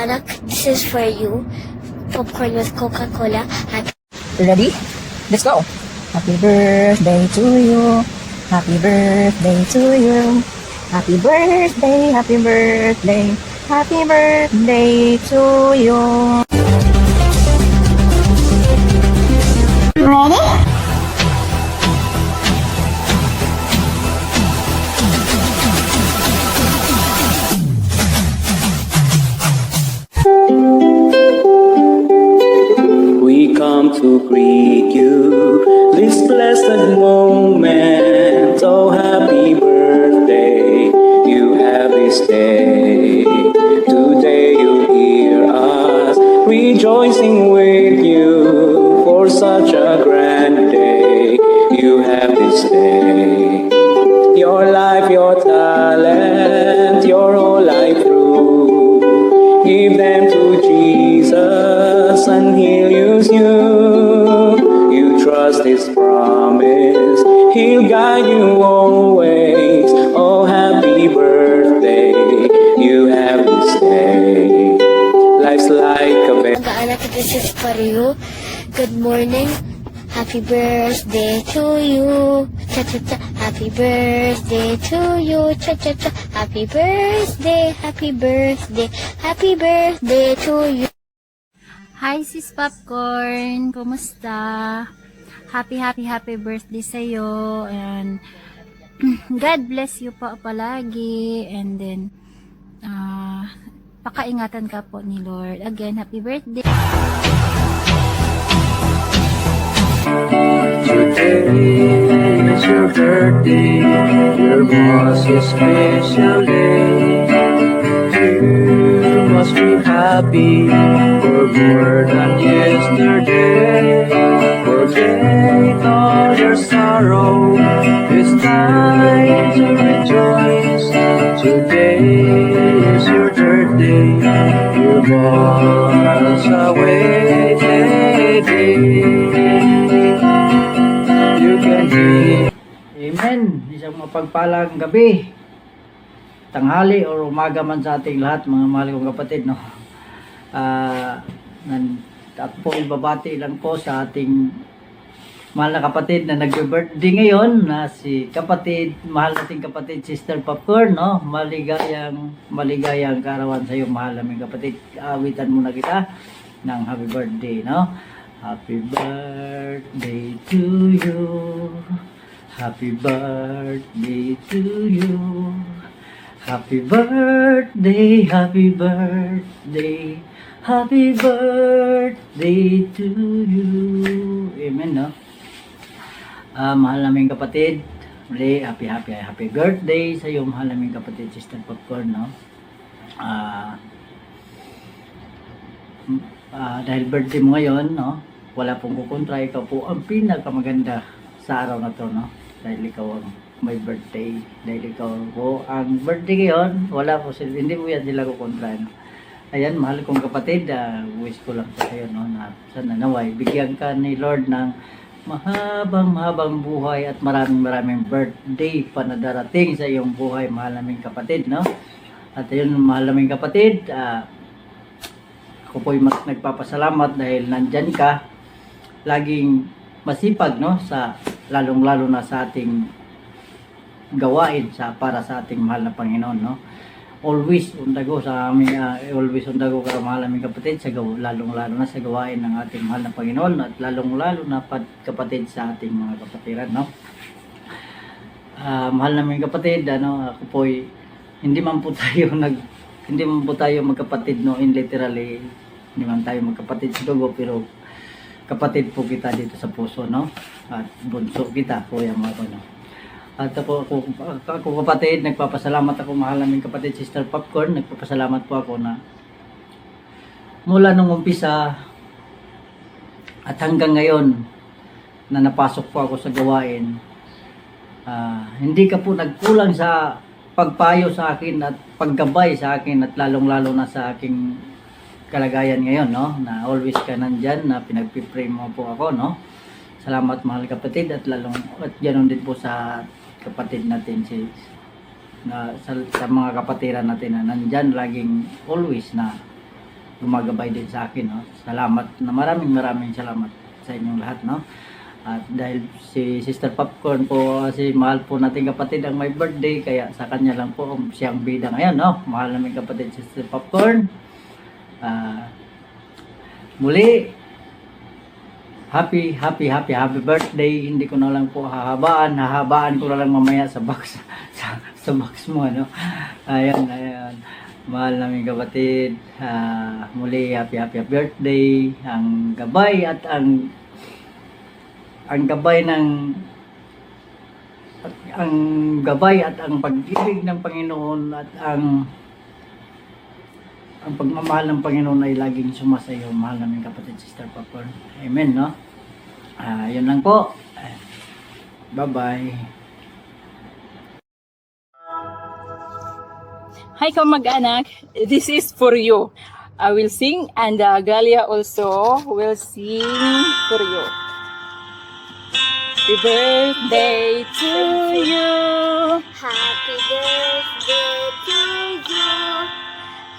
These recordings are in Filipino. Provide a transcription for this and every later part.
anak, this is for you. Popcorn with Coca-Cola. Ready? Let's go. Happy birthday to you. Happy birthday to you. Happy birthday, happy birthday. Happy birthday to you. Ready? We come to greet you this blessed moment. Oh, happy birthday, you have this day. Today you hear us rejoicing with you for such a grand day. You have this day. Your life, your talent, your whole life through. Give them to Jesus and He'll use you. You trust His promise, He'll guide you always. Oh, happy birthday, you have this day. Life's like a Anak, this is for you. Good morning. Happy birthday to you. Cha-cha-cha. Happy birthday to you. Cha-cha-cha. Happy birthday. Happy birthday. Happy birthday to you. Hi sis Popcorn, kumusta? Happy birthday sa'yo, and God bless you po palagi, and then pakaingatan ka po ni Lord. Again, happy birthday. Today is your birthday, your most special day. You must be happy for more than yesterday. Forget all your sorrow, it's time to rejoice. Today is your birthday, your once awaited day. Amen. Isang mapagpalang gabi, tanghali o umaga man sa ating lahat, mga mahal kong kapatid, no. At po ibabati lang po sa ating mahal na kapatid na nag-birthday ngayon, na si kapatid, mahal nating kapatid, Sister Popcorn, no. Maligayang kaarawan sa iyo, mahal naming kapatid. Awitan muna kita ng happy birthday, no. Happy birthday to you. Happy birthday to you. Happy birthday, happy birthday. Happy birthday to you. Amen, no? Mahal naming kapatid, muli, happy birthday sa iyo, mahal naming kapatid, Sister Popcorn, no? Dahil birthday mo ngayon, no? Wala pong kukontra, ikaw po ang pinakamaganda sa araw na to, no? Dahil ikaw ang may birthday, dahil ikaw po ang birthday ngayon, wala po sila, hindi po yan sila kukontra, no? Ayan, mahal kong kapatid, wish ko lang sa kayo, no, na sana naway bigyan ka ni Lord ng mahabang buhay at maraming birthday pa na darating sa iyong buhay, mahal naming kapatid, no? At ayun, mahal naming kapatid, ako po'y nagpapasalamat dahil nandyan ka, laging masipag, no, sa lalong-lalo na sa ating gawain para sa ating mahal na Panginoon, no. Always undago sa aming always undago ka, mahal naming kapatid, sa lalong-lalo na sa gawain ng ating mahal na Panginoon, at lalong-lalo na kapatid sa ating mga kapatiran, no. Mahal naming kapatid, ako po'y hindi man po tayo magkapatid, no, in literally, hindi man tayo magkapatid sa dugo, pero kapatid po kita dito sa puso, no, at bunso kita, kuya mo ako, no. At ako kapatid, nagpapasalamat ako, mahal naming kapatid, Sister Popcorn, nagpapasalamat po ako na mula nung umpisa at hanggang ngayon na napasok po ako sa gawain, hindi ka po nagkulang sa pagpayo sa akin at paggabay sa akin, at lalong-lalo na sa aking kalagayan ngayon, no, na always ka nandyan, na pinagpipray mo po ako, no. Salamat, mahal kapatid, at ganoon din po sa kapatid natin, sa mga kapatiran natin na nandyan laging always na gumagabay din sa akin, no? Salamat na maraming salamat sa inyong lahat, no? At dahil si Sister Popcorn po, si mahal po nating kapatid ang may birthday, kaya sa kanya lang po siyang bida ngayon, no? Mahal namin kapatid Sister Popcorn. Muli, happy birthday. Hindi ko na lang po hahabaan ko na lang mamaya sa box sa box mo, ano. Ayun. Mahal namin kapatid, muli happy birthday. Ang gabay at ang gabay at ang pag-ibig ng Panginoon at ang pagmamahal ng Panginoon ay laging sumasayo. Mahal namin kapatid Sister Popcorn. Amen, no? Yun lang po. Bye-bye. Hi kamag-anak, this is for you. I will sing and Galia also will sing for you. Happy birthday to you. Happy birthday to you.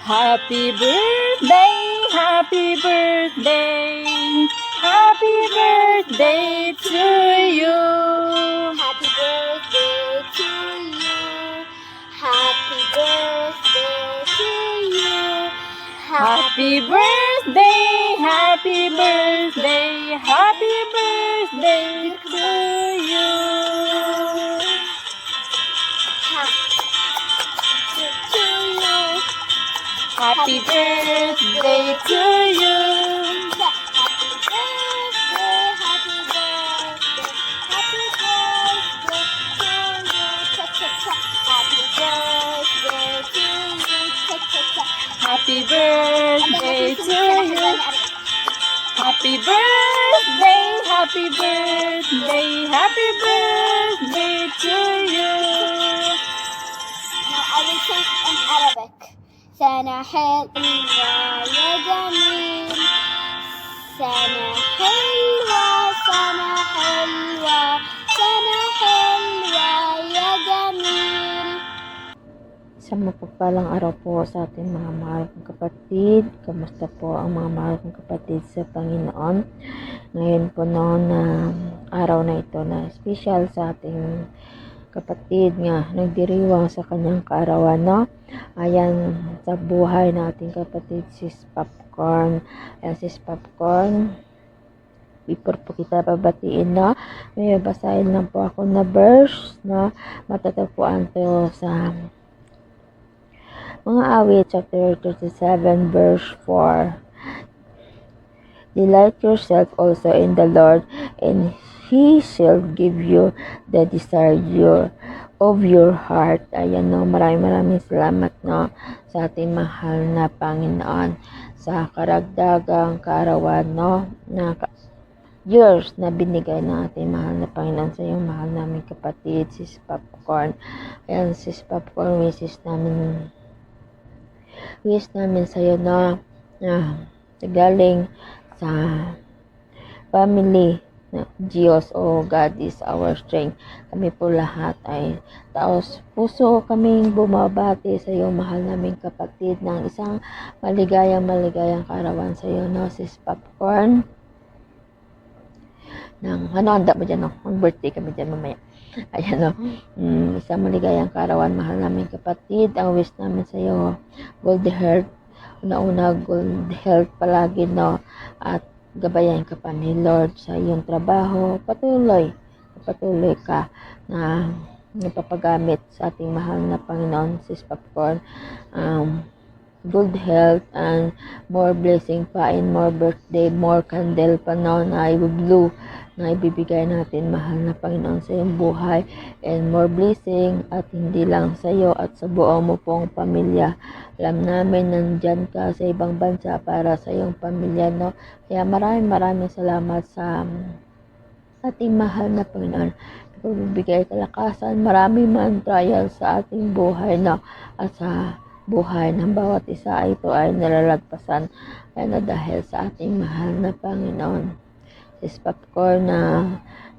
Happy birthday, happy birthday. Happy birthday to you. Happy birthday to you. Happy birthday to you. Happy birthday, happy birthday, happy birthday to you. To you. Happy birthday to you. Happy birthday, happy birthday, happy birthday to you. Happy birthday to you. Happy birthday, happy birthday, happy birthday to you. Now I will sing in Arabic. سنة حلوة يا جميل. سنة حلوة سنة حلوة سنة حلوة يا جميل. Isang mapagpalang araw po sa ating mga mahal kong kapatid. Kamusta po ang mga mahal kong kapatid sa Panginoon? Ngayon po noon na araw na ito na special sa ating kapatid nga nagdiriwang sa kanyang kaarawan, no? Ayan, sa buhay na ating kapatid Sis Popcorn. Ayan, Sis Popcorn, before po kita babatiin, no? May basahin lang po ako na verse, no? Matatagpuan to sa mga awit, chapter 37, verse 4. Delight yourself also in the Lord, and He shall give you the desire of your heart. Ayan, no, maraming salamat, no, sa ating mahal na Panginoon sa karagdagang kaarawan, no, na years na binigay ng ating mahal na Panginoon sa iyong mahal namin kapatid, Sis Popcorn. Ayan, Sis Popcorn, wish namin sa iyo, no, galing sa family na Diyos o God is our strength. Kami po lahat ay taos puso kaming bumabati sa iyo, mahal naming kapatid, ng isang maligayang kaarawan sa iyo, no, Sis Popcorn. Handa mo dyan, no? Mag-birthday kami dyan mamaya. Ayan, no? Isang maligayang kaarawan, mahal naming kapatid. Ang wish namin sa iyo, good health. Una-una, good health palagi, no? At gabayan ka pa ni Lord sa iyong trabaho. Patuloy ka na napapagamit sa ating mahal na Panginoon, Sis Popcorn. Good health and more blessing pa, and more birthday, more candle pa, no, na i-blue na ibibigay natin, mahal na Panginoon, sa iyong buhay, and more blessing, at hindi lang sa iyo at sa buo mo pong pamilya. Alam namin nandyan ka sa ibang bansa para sa iyong pamilya, no? Kaya maraming salamat sa ating mahal na Panginoon. Ibibigay kalakasan, marami man trial sa ating buhay, no? At sa buhay ng bawat isa, ito ay nalalagpasan na dahil sa ating mahal na Panginoon. Sis Popcorn,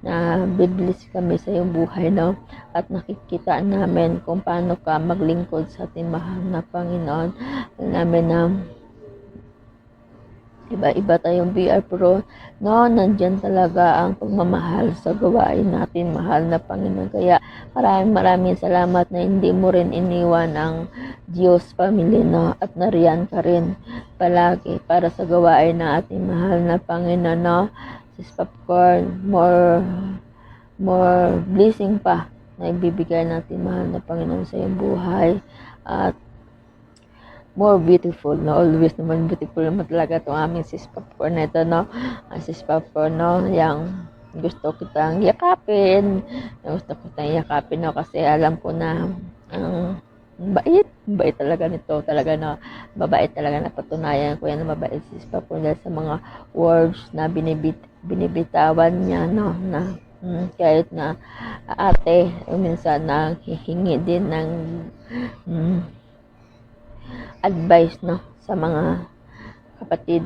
na biblis kami sa iyong buhay, no? At nakikita namin kung paano ka maglingkod sa ating mahal na Panginoon. Namin na Iba-iba tayong BR pero no, nandyan talaga ang pagmamahal sa gawain natin, mahal na Panginoon. Kaya maraming salamat na hindi mo rin iniwan ang Diyos family, no? At nariyan ka rin palagi para sa gawain ng ating mahal na Panginoon, no? Sis Popcorn, more blessing pa na ibibigay natin mahal na Panginoon sa iyong buhay. At more beautiful, no? Always naman beautiful naman talaga itong aming Sis Popcorn na ito, no? Ang Sis Popcorn, no? Yang gusto kitang yakapin. No? Kasi alam ko na ang bait talaga nito. Talaga, no? Mabait talaga, na patunayan ko yan na mabait si Sis Popcorn dahil sa mga words na binibitawan niya, no? Na kahit na ate, minsan na hihingi din ng advice, no, sa mga kapatid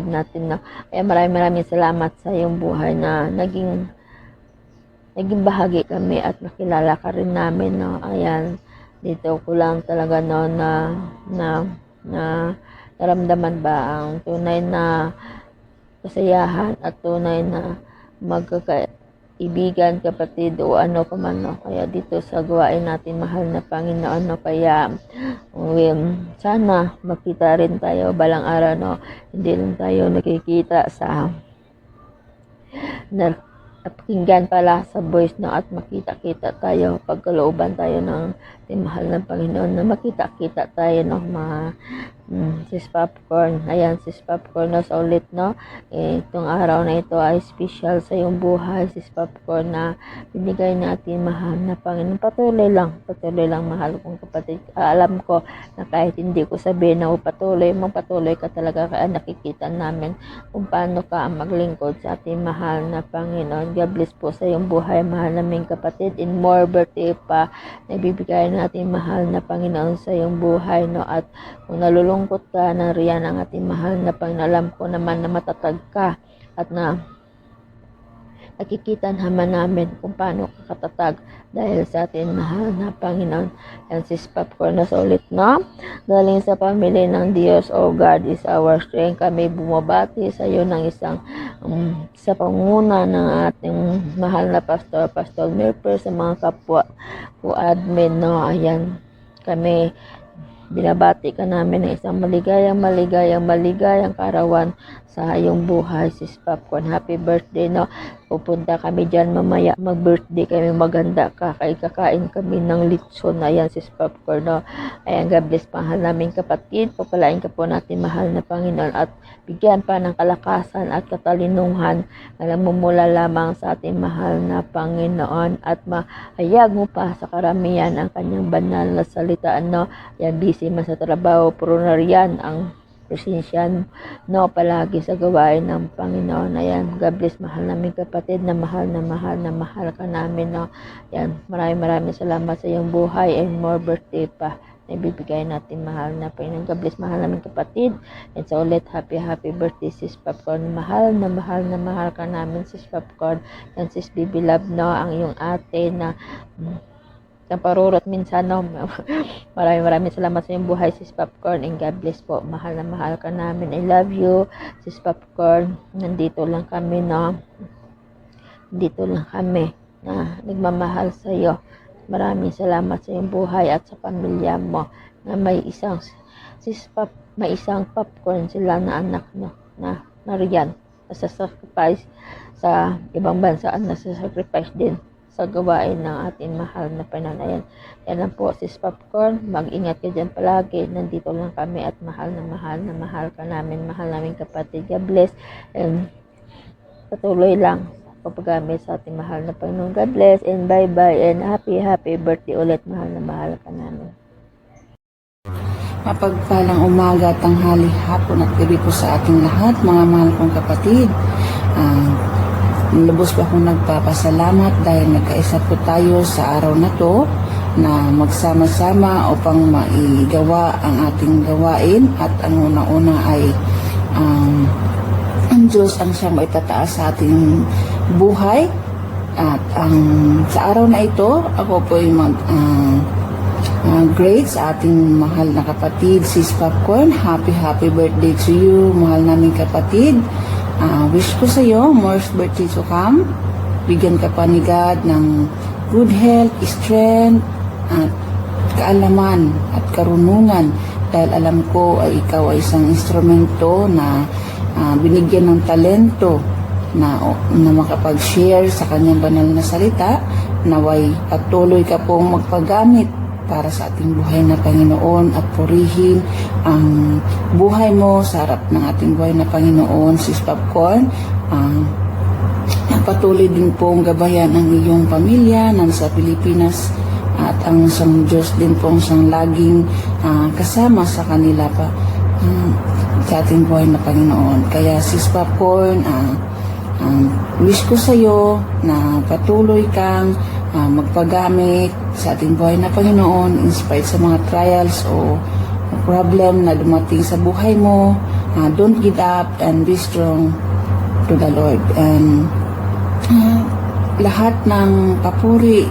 natin, no. Kaya maraming salamat sa iyong buhay na naging bahagi kami at nakilala ka rin namin, no. Ayan, dito ko lang talaga, no, na naramdaman ba ang tunay na kasayahan at tunay na magkakaibigan, kapatid o ano pa man, no. Kaya dito sa gawain natin mahal na Panginoon, no. Kaya sana makita rin tayo balang araw, no. Hindi lang tayo nakikita sa napakinggan pala sa voice, no, at makita-kita tayo pagkalooban tayo ng ating mahal na Panginoon, na makita-kita tayo, no, Sis Popcorn. Ayan, Sis Popcorn, no, sa ulit, no. Itong araw na ito ay special sa iyong buhay, Sis Popcorn, na binigay natin mahal na Panginoon. Patuloy lang mahal kong kapatid. Alam ko na kahit hindi ko sabihin na patuloy ka talaga, kaya nakikita namin kung paano ka maglingkod sa ating mahal na Panginoon. God bless po sa iyong buhay, mahal naming kapatid. In more birthday pa, nagbibigay natin mahal na Panginoon sa iyong buhay, no. At kung nalulungkot ka, nariyan ang ating mahal na Panginoon. Alam ko naman na matatag ka at na nakikita naman namin kung paano ka katatag dahil sa ating mahal na Panginoon. Yan, Sis Popcorn, na sa ulit, no. Galing sa family ng Diyos, oh God is our strength. Kami bumabati sa iyo ng isang sa panguna ng ating mahal na Pastor Merper, sa mga kapwa po admin, no. Ayan, kami binabati ka namin ng isang maligayang karawan sa iyong buhay, Sis Popcorn. Happy birthday, no. Pupunta kami dyan mamaya, mag-birthday kami, maganda ka, kakain kami ng litson. Ayan, Sis Popcorn, no. Ayan, God bless, mahal namin kapatid. Papalain ka po natin, mahal na Panginoon, at bigyan pa ng kalakasan at katalinuhan na namumula lamang sa ating mahal na Panginoon, at mahayag mo pa sa karamihan ang kanyang banal na salita, no. Ayan, busy man sa trabaho, pero nariyan ang presensya, no, palagi sa gawain ng Panginoon. Ayan, God bless, mahal namin kapatid, na mahal ka namin, no. Ayan, maraming salamat sa iyong buhay and more birthday pa na ibibigay natin, mahal na Panginoon. God bless, mahal namin kapatid. And so ulit, happy birthday, Sis Popcorn. Mahal ka namin, Sis Popcorn. And Sis Bibi Love, no, ang iyong ate na parurot minsan, no. Maraming salamat sa iyong buhay, Sis Popcorn, and God bless po. Mahal ka namin. I love you, Sis Popcorn. Nandito lang kami, no. Dito lang kami na nagmamahal sa iyo. Maraming salamat sa iyong buhay at sa pamilya mo, na may isang Popcorn sila na anak, no, na nariyan, nasa-sacrifice sa ibang bansa, at nasa-sacrifice din sa gawain ng ating mahal na Panginoon. Yan lang po, Sis Popcorn. Mag-ingat ka dyan palagi. Nandito lang kami at mahal ka namin. Mahal namin kapatid. God bless. And patuloy lang pagpagamit sa ating mahal na Panginoon. God bless and bye-bye and happy birthday ulit. Mahal ka namin. Mapagpalang umaga, tanghali, hapon at gabi po sa ating lahat, mga mahal kong kapatid. Lubos po akong nagpapasalamat dahil nagkaisa po tayo sa araw na to na magsama-sama upang maigawa ang ating gawain, at ang unang-una ay ang Diyos ang siyang maitataas sa ating buhay. At sa araw na ito, ako po ay grade sa ating mahal na kapatid, Sis Popcorn. Happy birthday to you, mahal naming kapatid. Wish ko sa iyo, more birthday to come. Bigyan ka pa ni God ng good health, strength, at kaalaman at karunungan. Dahil alam ko ay ikaw ay isang instrumento na binigyan ng talento na makapag-share sa kanyang banal na salita. Naway patuloy ka pong magpagamit para sa ating buhay na Panginoon at purihin ang buhay mo sa harap ng ating buhay na Panginoon, Sis Popcorn. Patuloy din pong gabayan ang iyong pamilya nasa Pilipinas at ang isang Diyos din pong siyang laging kasama sa kanila pa sa ating buhay na Panginoon. Kaya Sis Popcorn, wish ko sa iyo na patuloy kang magpagamit sa ating buhay na Panginoon in spite sa mga trials o problem na dumating sa buhay mo. Don't give up and be strong to the Lord. And lahat ng papuri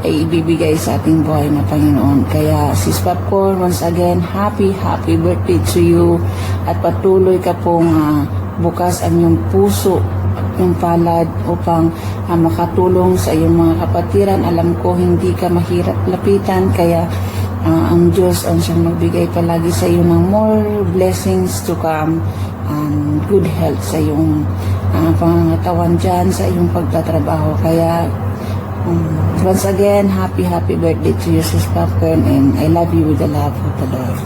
ay ibibigay sa ating buhay na Panginoon. Kaya Sis Popcorn, once again, happy birthday to you at patuloy ka pong bukas ang iyong puso, yung palad upang makatulong sa iyong mga kapatiran. Alam ko hindi ka mahirap lapitan, kaya ang Diyos ang siyang magbigay palagi sa iyo ng more blessings to come and good health sa iyong pangangatawan dyan, sa iyong pagtatrabaho. Kaya once again, happy birthday to you, Sis Popcorn, and I love you with the love of the Lord.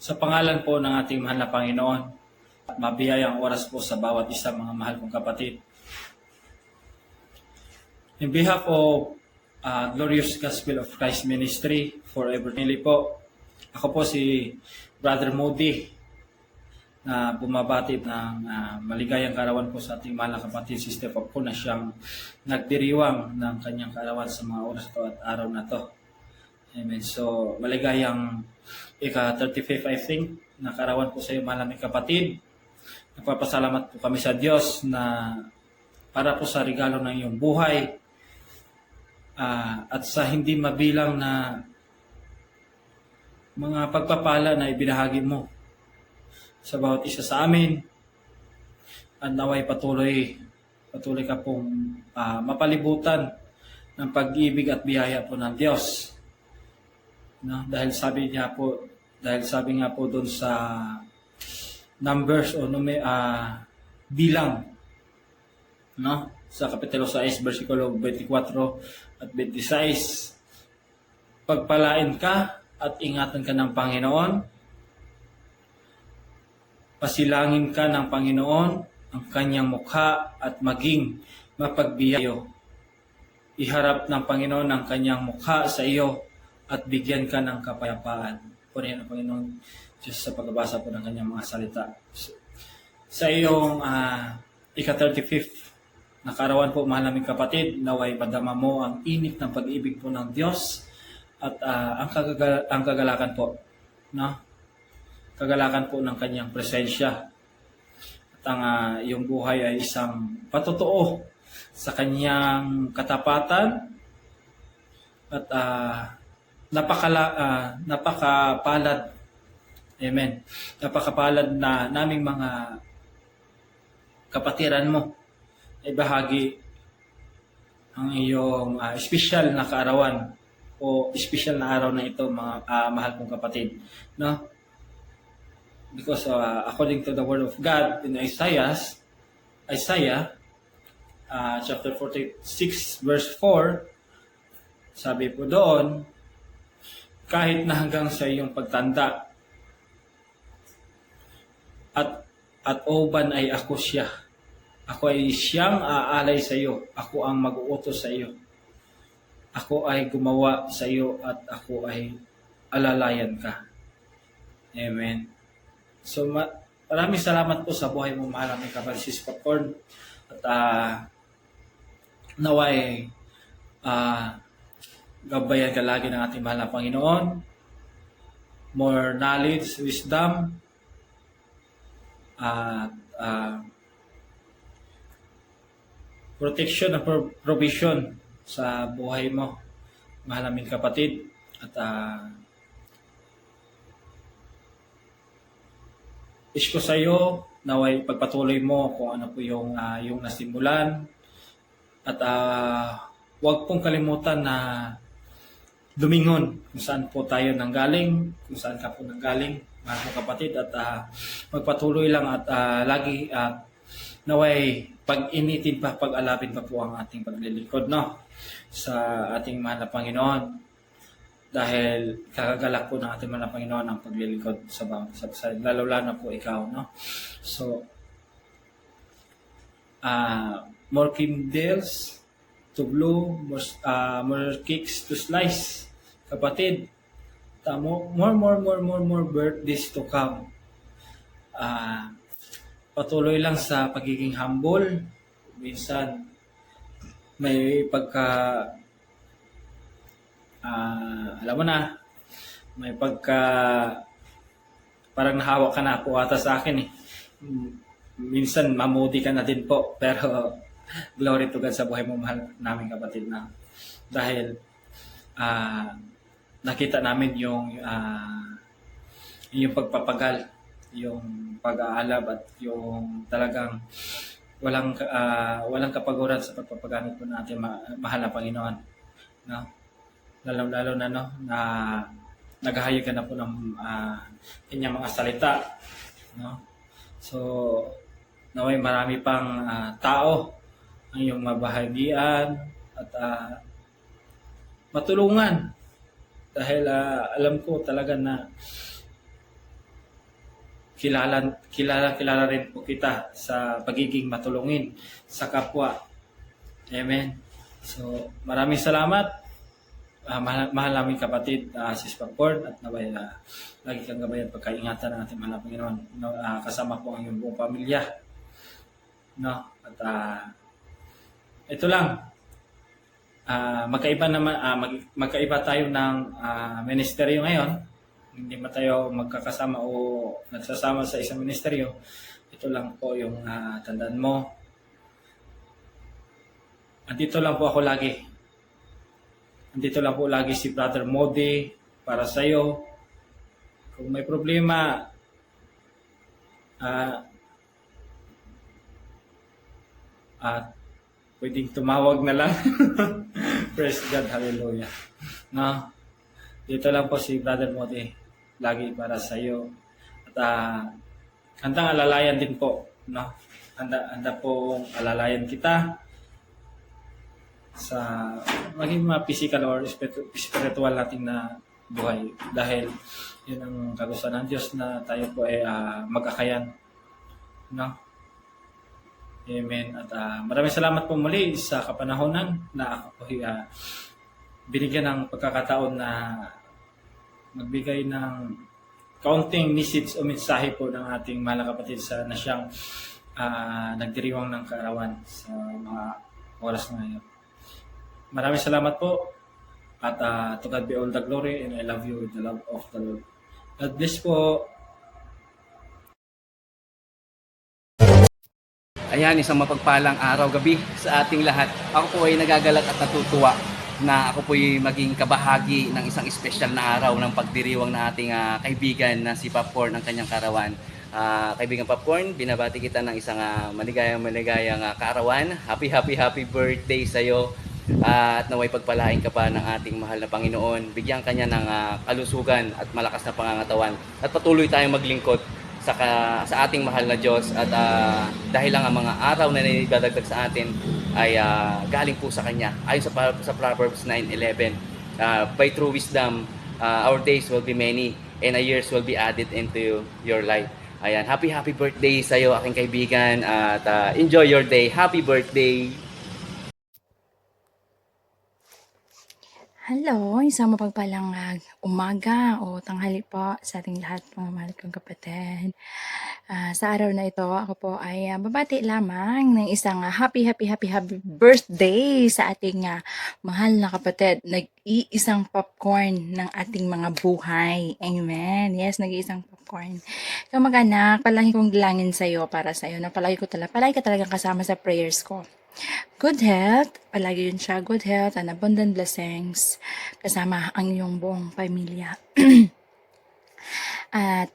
Sa pangalan po ng ating mahal na Panginoon, at mabiyayang oras po sa bawat isa, mga mahal kong kapatid. In behalf of Glorious Gospel of Christ Ministry, Forever Nili po, ako po si Brother Moody, na bumabati ng maligayang kaarawan po sa ating mahal na kapatid, Sister Popcorn, na siyang nagdiriwang ng kanyang kaarawan sa mga oras to at araw na to. Amen. So, maligayang ika-35, I think, na kaarawan po sa iyo, mahal naming kapatid. Nagpapasalamat po kami sa Diyos na para po sa regalo ng iyong buhay at sa hindi mabilang na mga pagpapala na ibinahagi mo sa bawat isa sa amin, at naway patuloy ka pong mapalibutan ng pag-ibig at biyaya po ng Diyos. No? Dahil sabi nga po doon sa numbers o bilang, no? Sa kapitulo 6 versikulo 24 at 26, pagpalain ka at ingatan ka ng Panginoon. Pasilangin ka ng Panginoon ang kanyang mukha at maging mapagbiyayo. Iharap ng Panginoon ang kanyang mukha sa iyo at bigyan ka ng kapayapaan. Purihin ang Panginoon Diyos sa pagbabasa po ng kanyang mga salita. Sa iyong ika-35 na kaarawan po, mahal naming kapatid, naway madama mo ang init ng pag-ibig po ng Diyos at ang kagalakan po, no? Kagalakan po ng kanyang presensya. At ang iyong buhay ay isang patotoo sa kanyang katapatan at napakapalad. Amen. Napakapalad na naming mga kapatiran mo ay bahagi ang iyong special na kaarawan o special na araw na ito, mga mahal kong kapatid, no? Because according to the word of God in Isaiah chapter 46 verse 4, sabi po doon, kahit na hanggang sa iyong pagtanda at uban ay ako siya. Ako ay siyang aalay sa iyo. Ako ang mag-uutos sa iyo. Ako ay gumawa sa iyo at ako ay alalayan ka. Amen. So, maraming salamat po sa buhay mo, mahal naming kapatid, Sis Popcorn. At naway gabayan ka lagi ng ating mahal na Panginoon. More knowledge, wisdom, protection at provision sa buhay mo mahal namin kapatid. At wish ko sa iyo naway pagpatuloy mo kung ano po yung nasimulan. At huwag pong kalimutan na lumingon kung saan po tayo nanggaling, kung saan ka po nanggaling, mga kapatid. At magpatuloy lang at lagi naway pag-initin pa, pag-alapin pa po ang ating paglilingkod, no? Sa ating mahal na Panginoon. Dahil kakagalak po ng ating mahal na Panginoon ang paglilingkod sa lalo na po ikaw, no? So, more candles to blow, more cakes to slice, kapatid. More birthdays to come. Patuloy lang sa pagiging humble. Minsan, may alam mo na, may parang nahawa ka na po ata sa akin eh. Minsan, mamudi ka na din po. Pero, glory to God sa buhay mo, mahal namin kapatid na. Dahil, nakita namin yung pagpapagal, yung pag-aalab at yung talagang walang kapaguran sa pagpapagamit po natin mahal na Panginoon, no? Lalo na no na naghahayag ka na po ng kanyang mga salita, no? So naway marami pang tao ang iyong mabahagian at matulungan, dahil alam ko talaga na kilala rin po kita sa pagiging matulungin sa kapwa. Amen. So, maraming salamat. Mahal namin kapatid, Sis Popcorn, at naway lagi kang gabayan pagkaingatan ng ating mahal na Panginoon. No, kasama po ang iyong buong pamilya. No? At ito lang. Magkaiba tayo ng ministeryo ngayon. Hindi ba tayo magkakasama o nagsasama sa isang ministeryo? Ito lang po yung tandaan mo. Andito lang po ako lagi. Andito lang po lagi si Brother Modi para sa iyo. Kung may problema, pwedeng tumawag na lang. Praise God, hallelujah. No? Dito lang po si Brother Modi lagi para sa iyo. At handang alalayan din po, no? Handa pong alalayan kita sa maging mga physical or spiritual natin na buhay, dahil yun ang kagustuhan ng Diyos na tayo po ay mag-akayan, no? Amen. At maraming salamat po muli sa kapanahonan na ako po binigyan ng pagkakataon na magbigay ng kaunting message o mensahe po ng ating mahal na kapatid na siyang nagdiriwang ng kaarawan sa mga oras na ngayon. Maraming salamat po, at to God be all the glory, and I love you with the love of the Lord. God bless po. Ayan, isang mapagpalang araw gabi sa ating lahat. Ako po ay nagagalak at natutuwa na ako po ay maging kabahagi ng isang espesyal na araw ng pagdiriwang na ating kaibigan na si Popcorn ng kanyang karawan. Kaibigan Popcorn, binabati kita ng isang maligayang kaarawan. Happy birthday sa iyo. At naway pagpalain ka pa ng ating mahal na Panginoon. Bigyan kanya ng kalusugan at malakas na pangangatawan. At patuloy tayong maglingkod sa ating mahal na Diyos, at dahil lang ang mga araw na nidadagdag sa atin ay galing po sa Kanya. Ayon sa Proverbs 9:11, by true wisdom, our days will be many and years will be added into your life. Ayan, happy birthday sa iyo aking kaibigan, at enjoy your day. Happy birthday! Hello, isang mapagpalang umaga o tanghali po sa ating lahat, mga mahal kong kapatid. Sa araw na ito, ako po ay babati lamang ng isang happy birthday sa ating mahal na kapatid. Nag-iisang popcorn ng ating mga buhay. Amen. Yes, nag-iisang popcorn popcorn. So mag-anak, palagi kong bilangin sa'yo para sa'yo na palagi ka talagang kasama sa prayers ko. Good health, palagi yun siya, good health and abundant blessings kasama ang iyong buong pamilya. At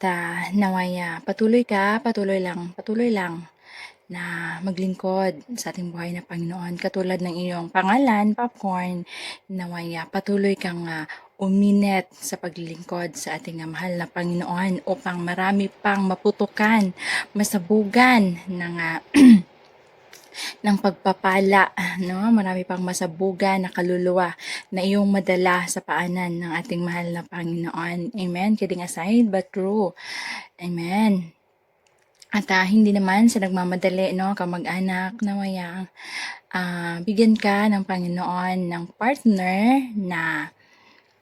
naway patuloy lang na maglingkod sa ating buhay na Panginoon. Katulad ng iyong pangalan, Popcorn, naway patuloy kang uminit sa paglilingkod sa ating mahal na Panginoon upang marami pang maputukan, masabugan ng ng pagpapala, no? Marami pang masabugan na kaluluwa na iyong madala sa paanan ng ating mahal na Panginoon. Amen. Kidding aside, but true. Amen. At hindi naman sa nagmamadali, no, kamag-anak, nawaya, bigyan ka ng Panginoon ng partner na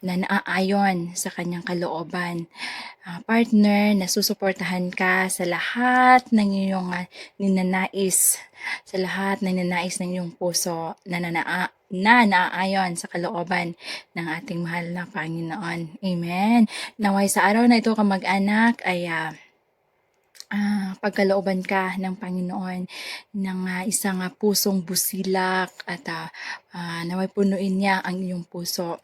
naaayon sa kanyang kalooban. Partner na susuportahan ka sa lahat ng iyong ninanais, sa lahat ng ninanais ng iyong puso na naaayon sa kalooban ng ating mahal na Panginoon. Amen. Naway sa araw na ito, kamag-anak, ay pagkalooban ka ng Panginoon ng isang pusong busilak at naway punuin niya ang iyong puso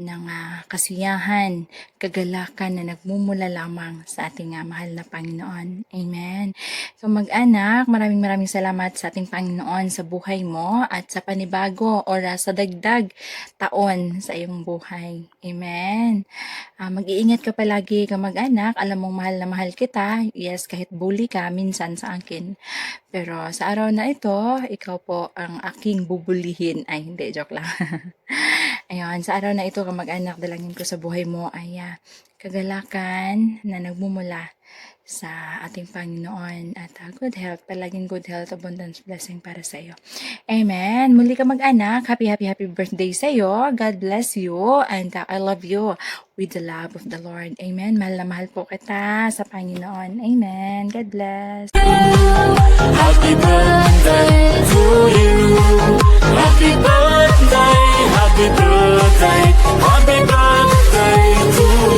ng kasiyahan, kagalakan na nagmumula lamang sa ating mahal na Panginoon. Amen. So mag-anak, maraming salamat sa ating Panginoon sa buhay mo at sa panibago o sa dagdag taon sa iyong buhay. Amen. Mag-iingat ka palagi, mag-anak. Alam mong mahal na mahal kita. Yes, kahit bully ka minsan sa akin. Pero sa araw na ito, ikaw po ang aking bubulihin. Ay, hindi, joke lang. Ayun, sa araw na ito, kamag-anak, dalangin ko sa buhay mo ay kagalakan na nagmumula sa ating Panginoon at good health, palaging good health, abundance, blessing para sa iyo. Amen. Muli ka mag-anak, happy birthday sa iyo. God bless you and I love you with the love of the Lord. Amen. Mahal na mahal po kita sa Panginoon. Amen. God bless. Happy birthday to you. Happy birthday, happy birthday, happy birthday to you.